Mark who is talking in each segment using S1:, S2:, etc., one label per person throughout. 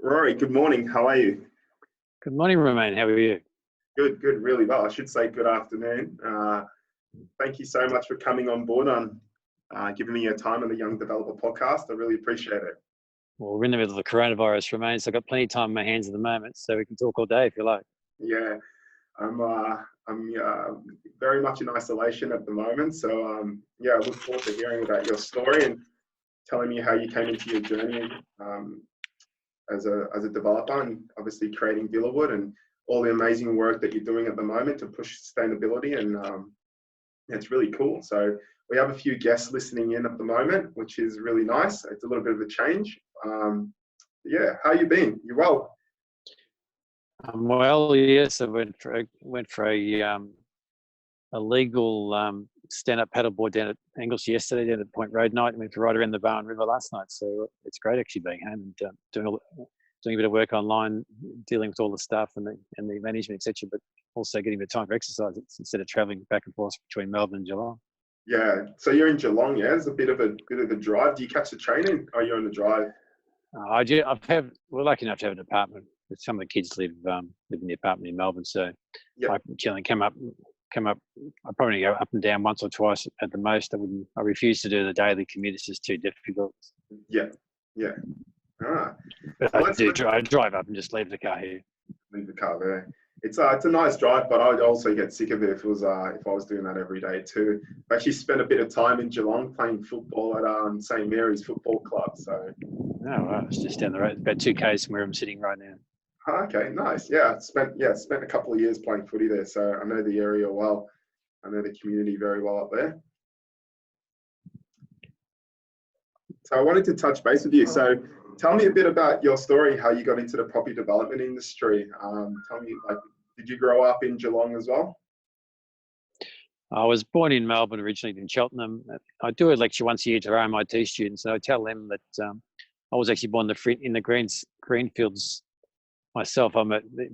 S1: Rory, good morning. How are you?
S2: Good morning, Romain. How are you?
S1: Good, really well. I should say good afternoon. Thank you so much for coming on board on giving me your time on the Young Developer podcast. I really appreciate it.
S2: Well, we're in the middle of the coronavirus, Romain, so I've got plenty of time on my hands at the moment, so we can talk all day if you like.
S1: Yeah, I'm very much in isolation at the moment. So yeah, I look forward to hearing about your story and telling me how you came into your journey as a developer, and obviously creating Villawood and all the amazing work that you're doing at the moment to push sustainability, and it's really cool. So we have a few guests listening in at the moment, which is really nice. It's a little bit of a change. Yeah, how you been? You well?
S2: Well, yes, I went for a legal stand-up paddleboard down at Anglesey yesterday, down at Point Road night, and went for a ride around the Barwon River last night. So it's great actually being home and doing a bit of work online, dealing with all the stuff and the management, etc. But also getting a bit of time for exercise instead of travelling back and forth between Melbourne and Geelong.
S1: Yeah, so you're in Geelong. Yeah, it's a bit of a drive. Do you catch the train in? Are you on the drive?
S2: We're lucky enough to have an apartment. Some of the kids live in the apartment in Melbourne, so
S1: Yep.
S2: I generally come up. I probably go up and down once or twice at the most. I refuse to do the daily commute. It's just too difficult.
S1: Yeah.
S2: But I drive up and just leave the car here.
S1: Leave the car there. It's a nice drive, but I'd also get sick of it if I was doing that every day too. I actually spent a bit of time in Geelong playing football at St Mary's Football Club. So.
S2: Oh, right. It's just down the road, about 2 k's from where I'm sitting right now.
S1: Okay, nice. Yeah, spent a couple of years playing footy there, so I know the area well. I know the community very well up there. So I wanted to touch base with you. So tell me a bit about your story, how you got into the property development industry. Tell me, did you grow up in Geelong as well?
S2: I was born in Melbourne, originally in Cheltenham. I do a lecture once a year to our MIT students, and I tell them that I was actually born in the greenfields myself.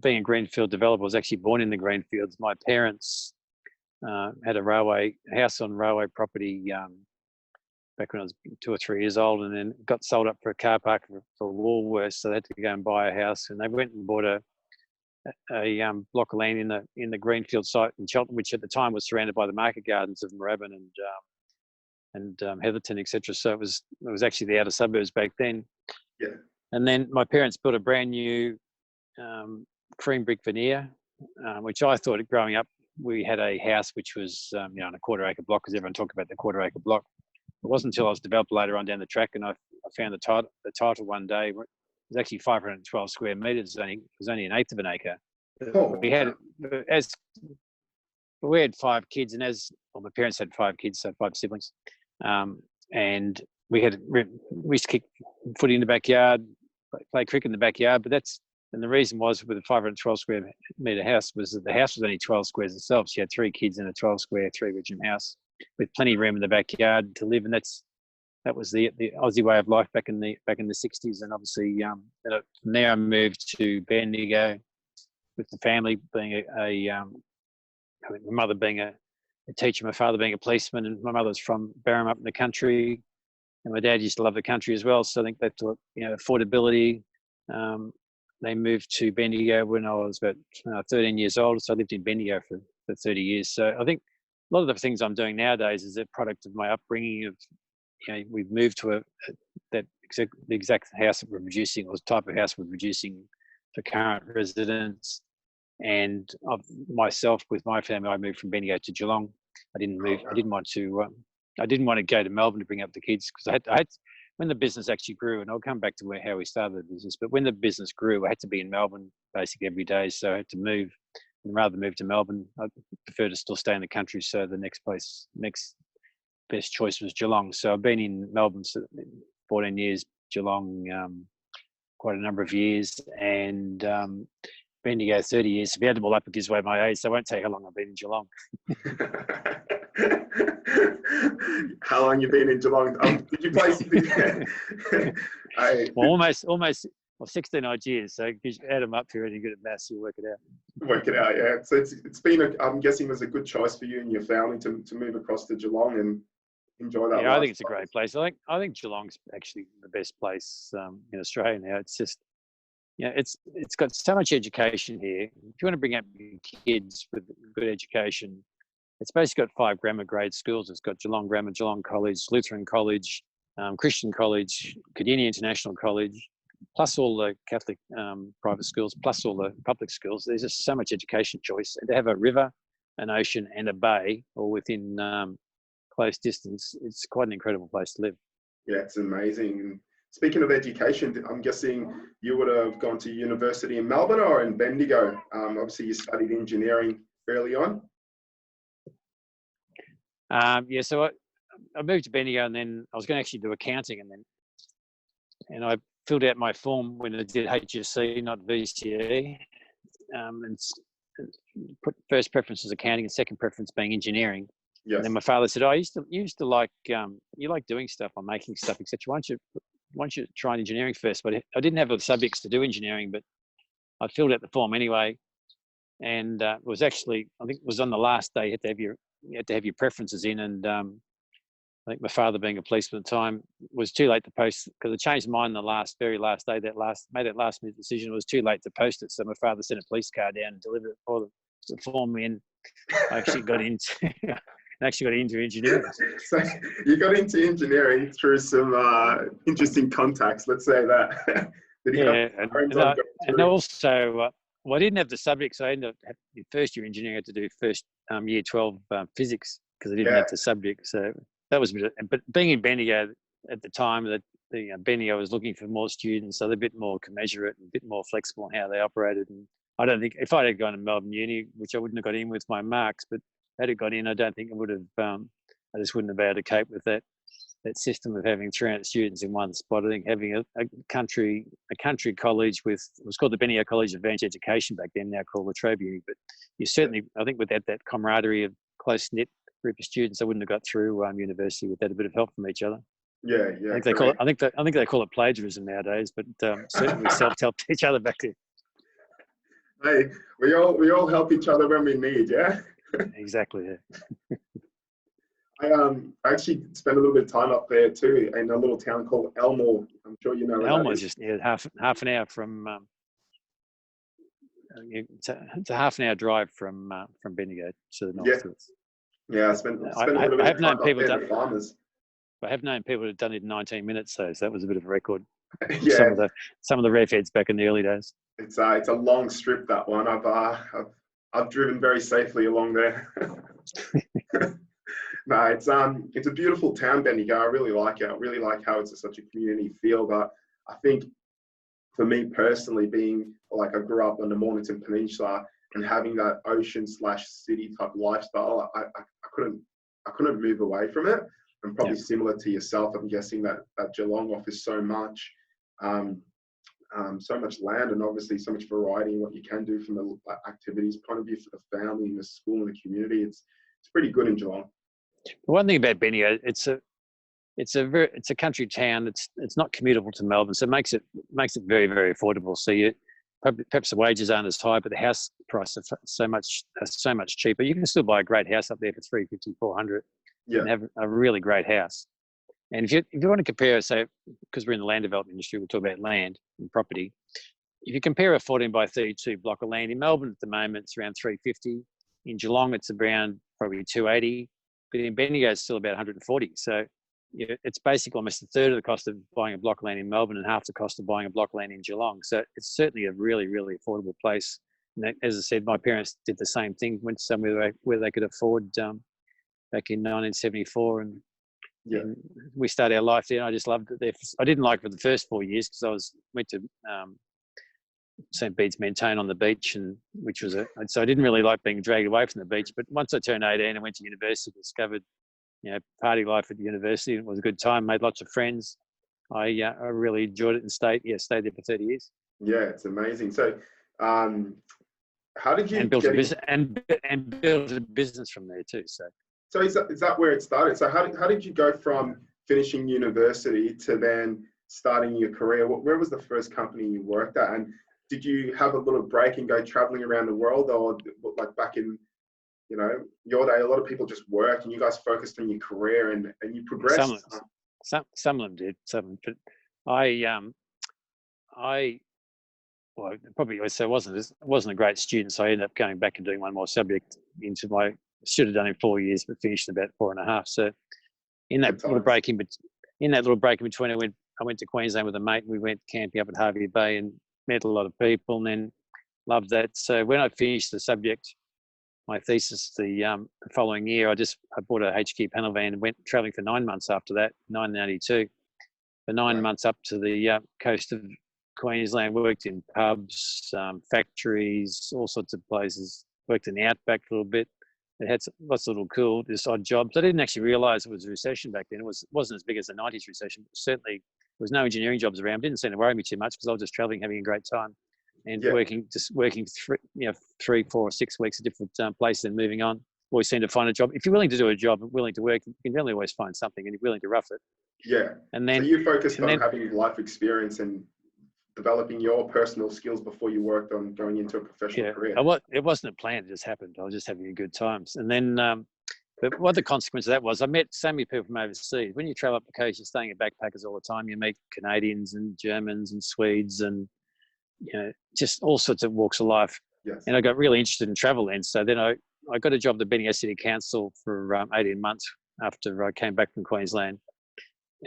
S2: Being a greenfield developer, I was actually born in the greenfields. My parents had a house on railway property back when I was 2 or 3 years old, and then got sold up for a car park for Woolworths, so they had to go and buy a house, and they went and bought a block of land in the greenfield site in Cheltenham, which at the time was surrounded by the market gardens of Moorabbin and Heatherton, etc. So it was actually the outer suburbs back then.
S1: Yeah. And
S2: then my parents built a brand new cream brick veneer, which I thought growing up, we had a house which was on a quarter-acre block, because everyone talked about the quarter-acre block. It wasn't until I was developed later on down the track, and I found the title one day. It was actually 512 square metres. It was only an eighth of an acre.
S1: Oh,
S2: we had 5 kids, and my parents had 5 kids, so 5 siblings, and we used to kick footy in the backyard, play cricket in the backyard. And the reason was, with a 512 square metre house, was that the house was only 12 squares itself. So you had 3 kids in a 12 square 3-bedroom house with plenty of room in the backyard to live, and that was the Aussie way of life back in the 60s. And obviously, from there I moved to Bendigo with the family, being my mother being a teacher, my father being a policeman, and my mother's from Barham up in the country, and my dad used to love the country as well. So I think they thought, affordability. They moved to Bendigo when I was about 13 years old. So I lived in Bendigo for 30 years. So I think a lot of the things I'm doing nowadays is a product of my upbringing. We've moved to the exact house that we're producing, or type of house we're producing for current residents. And myself, with my family, I moved from Bendigo to Geelong. I didn't move. I didn't want to go to Melbourne to bring up the kids, because I had when the business actually grew, and I'll come back to how we started the business, but when the business grew, I had to be in Melbourne basically every day. So I had to move, and rather than move to Melbourne, I prefer to still stay in the country. So the next best choice was Geelong. So I've been in Melbourne 14 years, Geelong quite a number of years, and Bendigo 30 years. If you had them all up, it gives away my age, so I won't tell you how long I've been in Geelong.
S1: How long you been in Geelong? Did you play?
S2: Almost 16 odd years. So if you add them up, if you're really good at maths, you'll work it out.
S1: Work it out, yeah. So it's been I'm guessing it was a good choice for you and your family to move across to Geelong and enjoy that.
S2: Yeah, I think it's a great place. I think Geelong's actually the best place in Australia now. It's just it's got so much education here. If you want to bring up your kids with good education, it's basically got 5 grammar grade schools. It's got Geelong Grammar, Geelong College, Lutheran College, Christian College, Cadini International College, plus all the Catholic private schools, plus all the public schools. There's just so much education choice. And to have a river, an ocean and a bay all within close distance, it's quite an incredible place to live.
S1: Yeah, it's amazing. And speaking of education, I'm guessing you would have gone to university in Melbourne or in Bendigo. Obviously, you studied engineering early on.
S2: So I moved to Bendigo, and then I was going to actually do accounting, and I filled out my form when I did HSC, not VCE, and put first preference as accounting and second preference being engineering.
S1: Yes.
S2: And then my father said, "Oh, I used to like you like doing stuff or making stuff, etc. Why don't you try engineering first?" But I didn't have the subjects to do engineering, but I filled out the form anyway, and it was actually, I think it was on the last day you had to have your preferences in, and I think my father, being a policeman at the time, was too late to post, because I changed mine the very last day. Made that last minute decision. It was too late to post it, so my father sent a police car down and delivered it for the form in. I actually got into engineering.
S1: So you got into engineering through some interesting contacts, let's say that.
S2: And also, I didn't have the subjects. I ended up in first year engineering. I had to do first year 12 physics because I didn't have the subject. So that was, but being in Bendigo at the time, that Bendigo was looking for more students, so they're a bit more commensurate and a bit more flexible in how they operated. And I don't think, if I had gone to Melbourne Uni, which I wouldn't have got in with my marks, but had it got in, I don't think it would have. I just wouldn't have been able to cope with that system of having 300 students in one spot. I think having a country college it was called the Bendigo College of Advanced Education back then, now called La Trobe Uni. But you certainly, I think, without that camaraderie of close knit group of students, I wouldn't have got through university without a bit of help from each other.
S1: Yeah.
S2: I think they call it. I think they call it plagiarism nowadays, but certainly we self-helped each other back then.
S1: Hey, we all help each other when we need, yeah.
S2: Exactly. Yeah.
S1: I actually spent a little bit of time up there too, in a little town called Elmore. I'm sure you know where
S2: Elmore
S1: that
S2: is just half an hour from. It's a half an hour drive from Bendigo to the north.
S1: Yeah, I spent a little bit of time up there with farmers.
S2: I have known people who've done it in 19 minutes, so that was a bit of a record.
S1: Yeah.
S2: Some of the rev heads back in the early days.
S1: It's a long strip, that one. I've driven very safely along there. No, it's a beautiful town, Bendigo. I really like it. I really like how it's such a community feel. But I think for me personally, being like, I grew up on the Mornington Peninsula and having that ocean/city type lifestyle, I couldn't move away from it. And probably similar to yourself, I'm guessing that Geelong offers so much land, and obviously so much variety in what you can do from the activities point of view for the family and the school and the community. It's pretty good in Geelong.
S2: One thing about Bendigo, it's a country town. It's not commutable to Melbourne, so it makes it very, very affordable. So perhaps the wages aren't as high, but the house price is so much cheaper. You can still buy a great house up there for $350, $400, and have a really great house. And if you want to compare, say, because we're in the land development industry, we'll talk about land and property. If you compare a 14 by 32 block of land in Melbourne at the moment, it's around $350. In Geelong, it's around probably $280. But in Bendigo, it's still about 140. So it's basically almost a third of the cost of buying a block of land in Melbourne and half the cost of buying a block of land in Geelong. So it's certainly a really, really affordable place. And as I said, my parents did the same thing, went somewhere where they could afford back in 1974. And we started our life there. And I just loved it there. I didn't like it for the first 4 years because went to St. Bede's Mentone on the beach, so I didn't really like being dragged away from the beach. But once I turned 18 and went to university, discovered party life at university, and it was a good time. Made lots of friends. I really enjoyed it and stayed there for 30 years.
S1: Yeah, it's amazing. So, how did you
S2: build a business from there too?
S1: So is that where it started? So how did you go from finishing university to then starting your career? Where was the first company you worked at? And did you have a little break and go traveling around the world, or like back in, your day, a lot of people just worked and you guys focused on your career and you progressed?
S2: Some of them did. But I well, probably I wasn't a great student, so I ended up going back and doing one more subject into my. Should have done in 4 years, but finished in about 4.5. So in that
S1: Good
S2: little
S1: times.
S2: break in between, I went to Queensland with a mate. And we went camping up at Harvey Bay and met a lot of people, and then loved that. So when I finished the subject, my thesis the following year, I bought a HQ panel van and went travelling for 9 months after that, 1982, for 9 months up to the coast of Queensland. Worked in pubs, factories, all sorts of places. Worked in the outback a little bit. It had lots of little cool, just odd jobs. I didn't actually realise it was a recession back then. It wasn't as big as the 90s recession, but certainly there was no engineering jobs around. It didn't seem to worry me too much because I was just travelling, having a great time, and working 3, 4, or 6 weeks at different places and moving on. Always seemed to find a job. If you're willing to do a job and willing to work, you can really always find something, and you're willing to rough it.
S1: Yeah.
S2: And then
S1: so you focused on having life experience and developing your personal skills before you worked on going into a professional career.
S2: It wasn't a plan; it just happened. I was just having a good time. And then, but what the consequence of that was, I met so many people from overseas. When you travel up the coast, you're staying at backpackers all the time. You meet Canadians and Germans and Swedes and just all sorts of walks of life.
S1: Yes.
S2: And I got really interested in travel then. So then I got a job at the Bendigo City Council for 18 months after I came back from Queensland.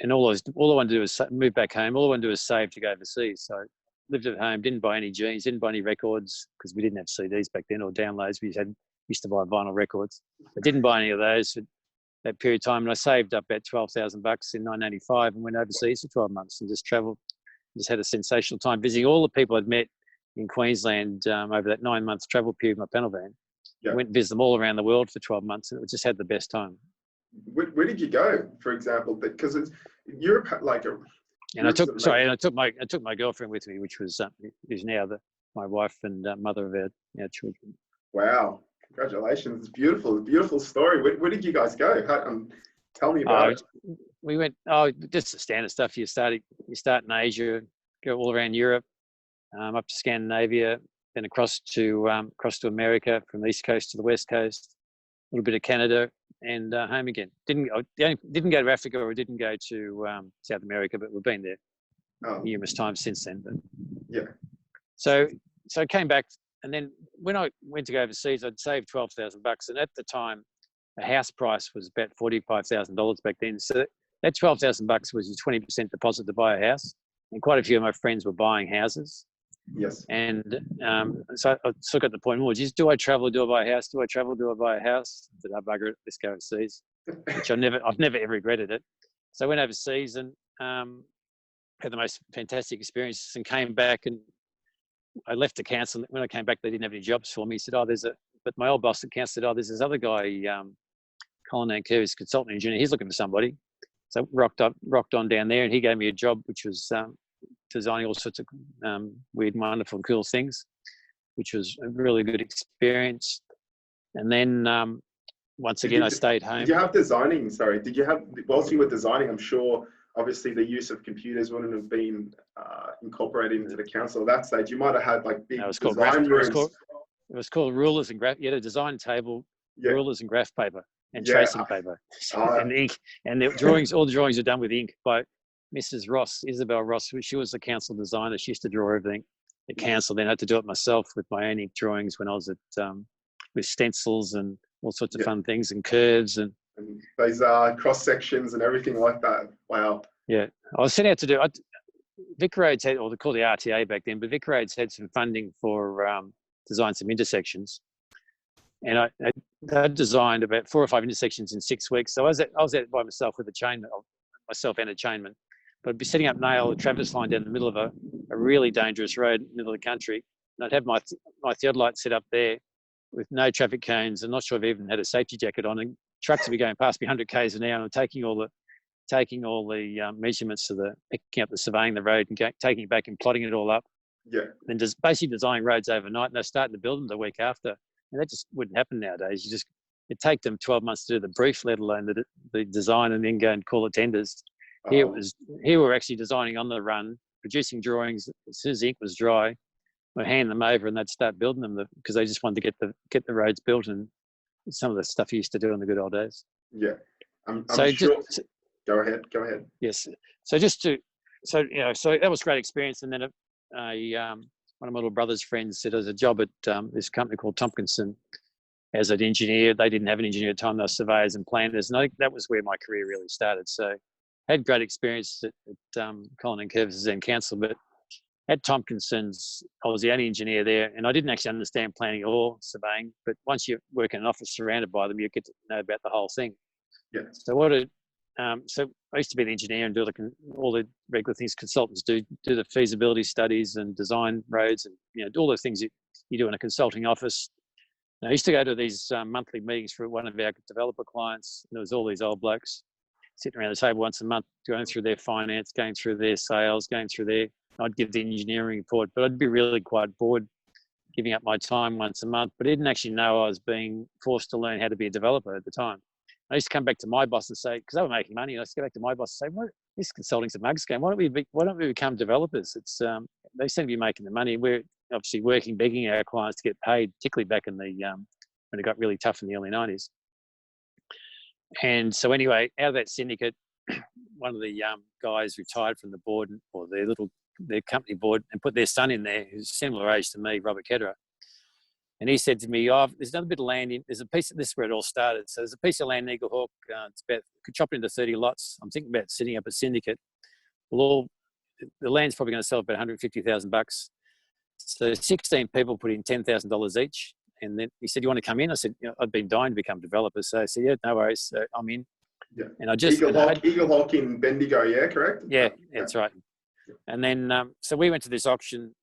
S2: And all I wanted to do was move back home. All I wanted to do was save to go overseas. So I lived at home, didn't buy any jeans, didn't buy any records because we didn't have CDs back then or downloads. We used to buy vinyl records. I didn't buy any of those for that period of time. And I saved up about $12,000 in 1985 and went overseas for 12 months and just travelled. Just had a sensational time visiting all the people I'd met in Queensland over that 9-month travel period with my panel van. I went and visited them all around the world for 12 months and just had the best time.
S1: Where did you go, for example? Because it's Europe, like a.
S2: And I took my girlfriend with me, which was who's now my wife and mother of our children.
S1: Wow! Congratulations! It's beautiful story. Where did you guys go? Tell me about it.
S2: We went. Just the standard stuff. You start in Asia, go all around Europe, up to Scandinavia, then across to America, from the east coast to the west coast, a little bit of Canada, and home again. Didn't go to Africa or didn't go to South America, but we've been there numerous times since then. But so I came back, and then when I went to go overseas, I'd saved $12,000, and at the time, the house price was about $45,000 back then. So that $12,000 was your 20% deposit to buy a house, and quite a few of my friends were buying houses.
S1: Yes.
S2: And so I took at the point, do I travel, do I buy a house? Do I travel, do I buy a house? I said, bugger it, let's go overseas, which I've never ever regretted it. So I went overseas and had the most fantastic experiences and came back, and I left the council. When I came back, they didn't have any jobs for me. He said, but my old boss at council said, there's this other guy, Colin Anker, who's consultant engineer. He's looking for somebody. So rocked on down there, and he gave me a job, which was designing all sorts of weird, wonderful, cool things, which was a really good experience. And then once again, I stayed home.
S1: Did you have designing? Sorry, whilst you were designing, I'm sure obviously the use of computers wouldn't have been incorporated into the council at that stage. You might have had like big design rooms.
S2: It was called rulers and graph. You had a design table, rulers and graph paper and tracing paper and ink, and the drawings. All the drawings are done with ink by Mrs. Ross, Isabel Ross. She was the council designer. She used to draw everything at council. Then I had to do it myself with my own ink drawings when I was at with stencils and all sorts of fun things and curves and
S1: those cross sections and everything like that. Wow.
S2: Yeah, I was sent out to do. Vic Roads had, or they called the RTA back then, but Vic Roads had some funding for design some intersections, and I designed about 4 or 5 intersections in 6 weeks. So I was out by myself with a chainman, myself and a chainman. But I'd be setting up nail a traverse line down the middle of a really dangerous road in the middle of the country, and I'd have my theodolite set up there with no traffic cones. I'm not sure I've even had a safety jacket on, and trucks would be going past me 100 k's an hour, and I'm taking all the measurements of picking up surveying the road and taking it back and plotting it all up.
S1: Yeah.
S2: And just basically designing roads overnight, and they're starting to build them the week after. And that just wouldn't happen nowadays. It'd take them 12 months to do the brief, let alone the design, and then go and call it tenders. Here we're actually designing on the run, producing drawings. As soon as the ink was dry, we'd hand them over and they'd start building them because they just wanted to get the roads built, and some of the stuff you used to do in the good old days.
S1: Yeah. I'm sure. Go ahead.
S2: Yes. So that was a great experience. And then I one of my little brother's friends said there's a job at this company called Tompkinson as an engineer. They didn't have an engineer at the time, they were surveyors and planners. And I think that was where my career really started. So I had great experience at Colin and Curvis and Council, but at Tompkinson's, I was the only engineer there, and I didn't actually understand planning or surveying. But once you work in an office surrounded by them, you get to know about the whole thing.
S1: Yeah.
S2: So I used to be an engineer and do all the regular things consultants do the feasibility studies and design roads and do all the things you do in a consulting office. And I used to go to these monthly meetings for one of our developer clients. And there was all these old blokes sitting around the table once a month, going through their finance, going through their sales, going through their. I'd give the engineering report, but I'd be really quite bored giving up my time once a month. But I didn't actually know I was being forced to learn how to be a developer at the time. I used to come back to my boss and say, because they were making money, and I used to go back to my boss and say, "What? This consulting's a mug's game. Why don't we become developers? It's they seem to be making the money. We're obviously working, begging our clients to get paid, particularly back in the when it got really tough in the early 90s. And so anyway, out of that syndicate, one of the guys retired from the board or their company board and put their son in there, who's similar age to me, Robert Ketterer. And he said to me, there's another bit of land there's a piece of this is where it all started. So there's a piece of land in Eagle Hawk. It's about, could chop it into 30 lots. I'm thinking about setting up a syndicate. The land's probably going to sell for about $150,000. So 16 people put in $10,000 each. And then he said, "You want to come in?" I said, "I'd been dying to become a developer." So I said, "Yeah, no worries." So I'm in.
S1: Yeah.
S2: And I just
S1: Eagle Hawk in Bendigo, yeah, correct?
S2: Yeah, that's right. And then so we went to this auction.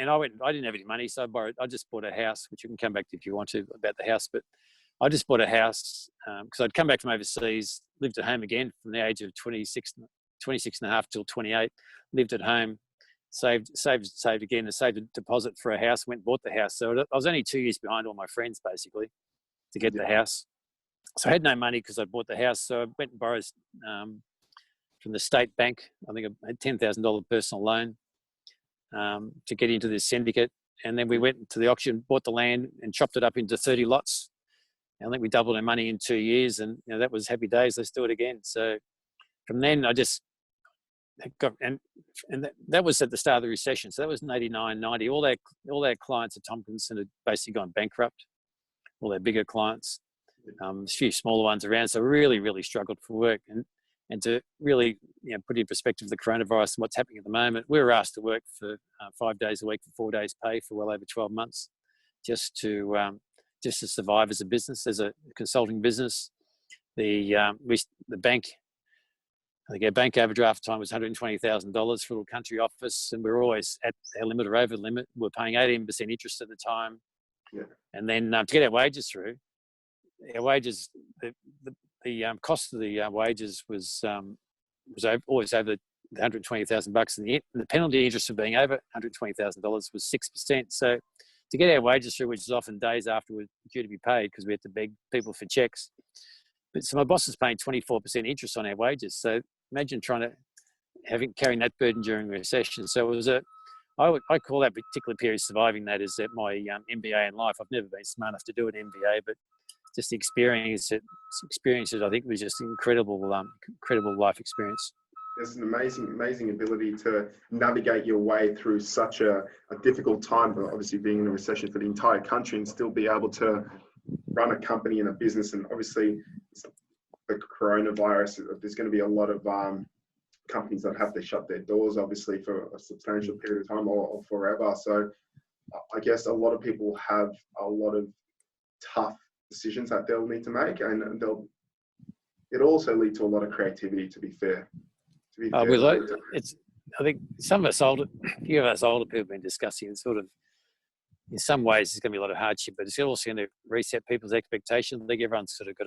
S2: And I didn't have any money, so I just bought a house, which you can come back to if you want to about the house. But I just bought a house because I'd come back from overseas, lived at home again from the age of 26 and a half till 28, lived at home, saved again and saved a deposit for a house, went and bought the house. So I was only 2 years behind all my friends, basically, to get the house. So I had no money because I bought the house. So I went and borrowed from the state bank. I think I had $10,000 personal loan. To get into this syndicate, and then we went to the auction, bought the land and chopped it up into 30 lots. And I think we doubled our money in 2 years, and that was happy days. Let's do it again. So from then I just got, and that was at the start of the recession. So that was in 89, 90. All their clients at Tompkinson had basically gone bankrupt, all their bigger clients, a few smaller ones around. So really, really struggled for work. And to really put in perspective the coronavirus and what's happening at the moment, we were asked to work for 5 days a week for 4 days pay for well over 12 months just to survive as a business, as a consulting business. The bank, I think our bank overdraft time was $120,000 for a little country office, and we were always at our limit or over the limit. We were paying 18% interest at the time. Yeah. And then to get our wages through, our wages, the cost of the wages was always over the $120,000, and the penalty interest for being over $120,000 was 6%. So to get our wages through, which is often days after we're due to be paid because we had to beg people for checks. But so my boss was paying 24% interest on our wages. So imagine carrying that burden during the recession. So it was I call that particular period surviving that as my MBA in life. I've never been smart enough to do an MBA, but just the experiences, I think, was just incredible life experience.
S1: There's an amazing ability to navigate your way through such a difficult time, but obviously being in a recession for the entire country and still be able to run a company and a business. And obviously the coronavirus, there's going to be a lot of companies that have to shut their doors, obviously, for a substantial period of time or forever. So I guess a lot of people have a lot of tough decisions that they'll need to make, and it'll also lead to a lot of creativity, to be fair.
S2: I think some of us older people have been discussing it, sort of, in some ways there's going to be a lot of hardship, but it's also going to reset people's expectations. I think everyone's sort of got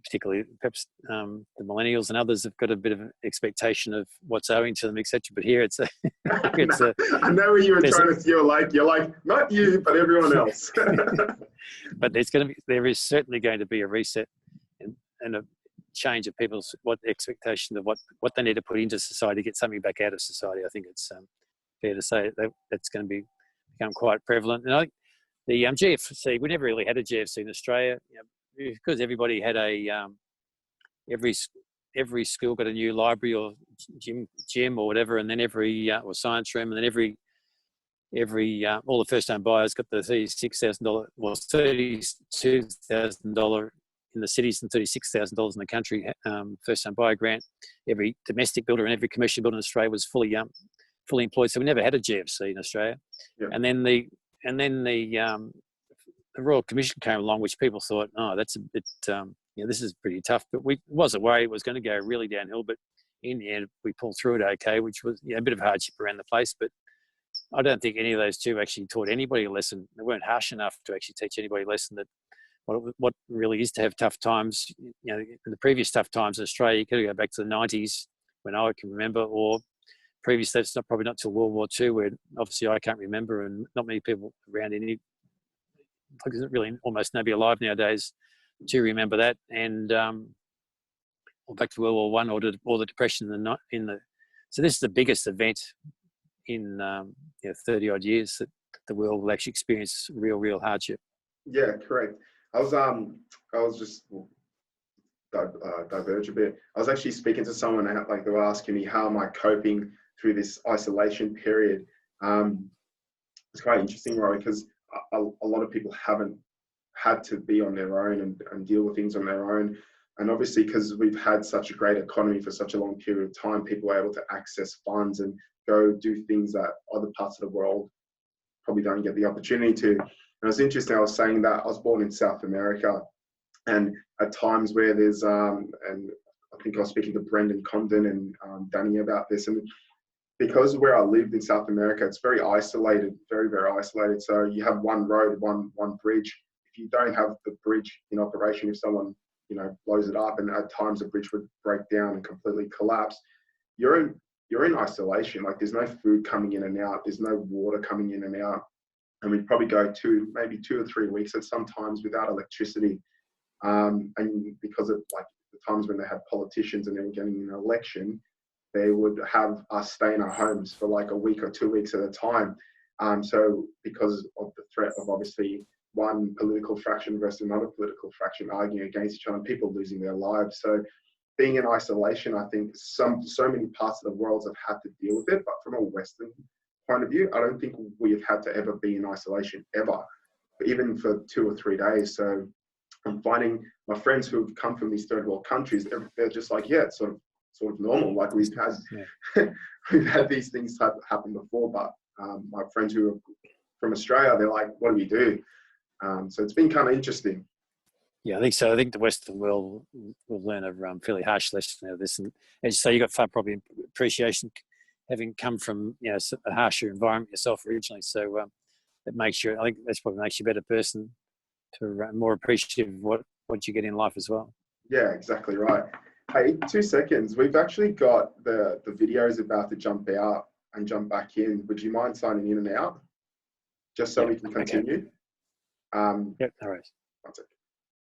S2: particularly perhaps the millennials and others have got a bit of an expectation of what's owing to them, etc. But here it's
S1: I know where you were trying to. You're like not you, but everyone else.
S2: But there is certainly going to be a reset and a change of people's expectation of what they need to put into society to get something back out of society. I think it's fair to say that's going to become quite prevalent. And I think the GFC, we never really had a GFC in Australia, because everybody had every school got a new library or gym or whatever, and then every or science room, and then every all the first home buyers got the $36,000, well, $32,000 in the cities and $36,000 in the country first home buyer grant. Every domestic builder and every commercial builder in Australia was fully employed. So we never had a GFC in Australia. Yeah. And then the Royal Commission came along, which people thought, oh, that's a bit, this is pretty tough. But it was a worry it was going to go really downhill. But in the end, we pulled through it okay, which was a bit of hardship around the place. But I don't think any of those two actually taught anybody a lesson. They weren't harsh enough to actually teach anybody a lesson that what really is to have tough times. In the previous tough times in Australia, you could go back to the 90s when I can remember, or previous, that's probably not till World War II, where obviously I can't remember, and not many people around there's really almost nobody alive nowadays to remember that. And or back to World War I or the Depression so this is the biggest event in 30 odd years that the world will actually experience real hardship.
S1: Yeah, correct. I was just diverge a bit. I was actually speaking to someone, and they were asking me how am I coping through this isolation period. It's quite interesting, Rory, because a lot of people haven't had to be on their own and deal with things on their own. And obviously, because we've had such a great economy for such a long period of time, people are able to access funds and go do things that other parts of the world probably don't get the opportunity to. And it was interesting, I was saying that I was born in South America, and at times where there's, and I think I was speaking to Brendan Condon and Danny about this, and because where I lived in South America, it's very isolated, very isolated. So you have one road, one bridge. If you don't have the bridge in operation, if someone blows it up, and at times the bridge would break down and completely collapse, you're in isolation. Like, there's no food coming in and out, there's no water coming in and out, and we'd probably go maybe 2 or 3 weeks at some times without electricity. And because of the times when they had politicians and they were getting an election, they would have us stay in our homes for a week or 2 weeks at a time. So because of the threat of obviously one political faction versus another political faction arguing against each other, and people losing their lives. So being in isolation, I think so many parts of the world have had to deal with it. But from a Western point of view, I don't think we have had to ever be in isolation ever, even for 2 or 3 days. So I'm finding my friends who have come from these third world countries, they're just it's sort of normal. Like we've had these things happen before, but my friends who are from Australia, they're like, what do we do? So it's been kind of interesting.
S2: Yeah, I think so. I think the Western world will learn a fairly harsh lesson out of this. And as you say, you got far probably appreciation having come from a harsher environment yourself originally. So it makes you, I think that's probably makes you a better person, to more appreciative of what you get in life as well. Yeah,
S1: exactly right. Hey, 2 seconds. We've actually got the videos about to jump out and jump back in. Would you mind signing in and out? Just so we can continue.
S2: Yep, no worries.
S1: 1 second.